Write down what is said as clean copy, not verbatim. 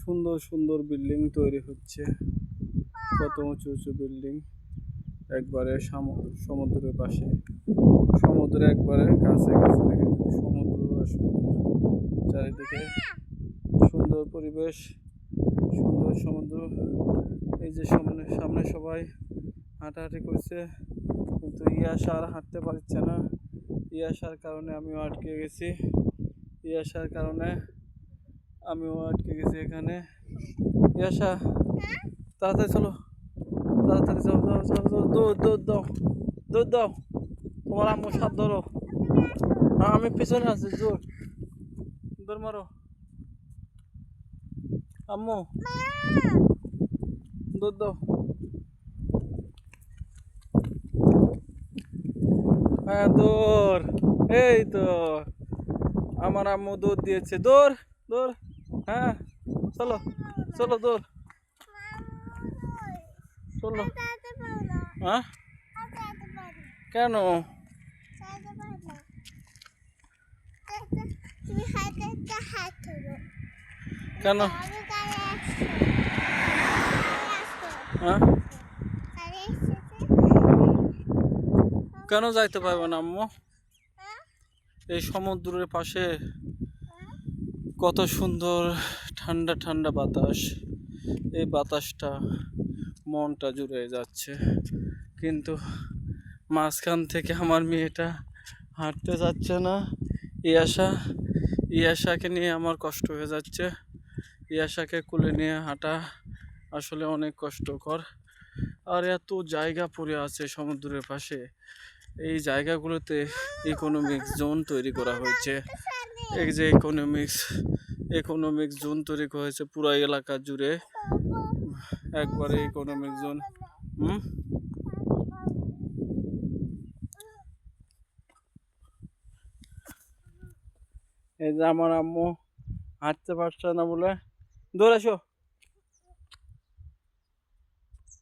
সুন্দর সুন্দর বিল্ডিং তৈরি হচ্ছে, কত উঁচু উঁচু বিল্ডিং একবারে সমুদ্রের পাশে, সমুদ্রে একবারে কাছে কাছে দেখেন, সমুদ্র আর সমুদ্র, চারিদিকে সুন্দর পরিবেশ, সুন্দর সমুদ্র। এই যে সামনে সামনে সবাই হাঁটাহাঁটি করছে, কিন্তু ইয়াশা আর হাঁটতে পারছে না। ইয়াশার কারণে আমিও আটকে গেছি, ইয়াশার কারণে আমিও আটকে গেছি এখানে। ইয়াশা তাড়াতাড়ি চলো, তাড়াতাড়ি যাও যাও যাও যাও, দৌড় দৌড় দাও, দৌড় দাও, তোমার আম্মু সাথ ধরো, আমি পিছনে আছি, জোর দৌড় মারো, আম্মু দৌড় দাও। হ্যাঁ দৌড়, এই তো আমার আম্মু দৌড় দিয়েছে, দৌড় দৌড়, হ্যাঁ চলো চলো দৌড়, চলো। হ্যাঁ কেন? কেন? হ্যাঁ কেন যাইতে পারবে না আম্মু? এই সমুদ্রের পাশে কত সুন্দর ঠান্ডা ঠান্ডা বাতাস, এই বাতাসটা মনটা জুড়ে যাচ্ছে, কিন্তু মাঝখান থেকে আমার মেয়েটা হাঁটতে যাচ্ছে না। ইয়াশাকে নিয়ে আমার কষ্ট হয়ে যাচ্ছে, ইয়াশাকে কোলে নিয়ে হাঁটা আসলে অনেক কষ্টকর। আর এত জায়গা পড়ে আছে সমুদ্রের পাশে, এই জায়গাগুলোতে ইকোনমিক জোন তৈরি করা হয়েছে। এই যে ইকোনমিক জোন তৈরি করা হয়েছে পুরো এলাকা জুড়ে, একবারে ইকোনমিক জোন। এই যে আমার আম্মু হাঁটতে পারছে না বলে, দৌড়ে আসো।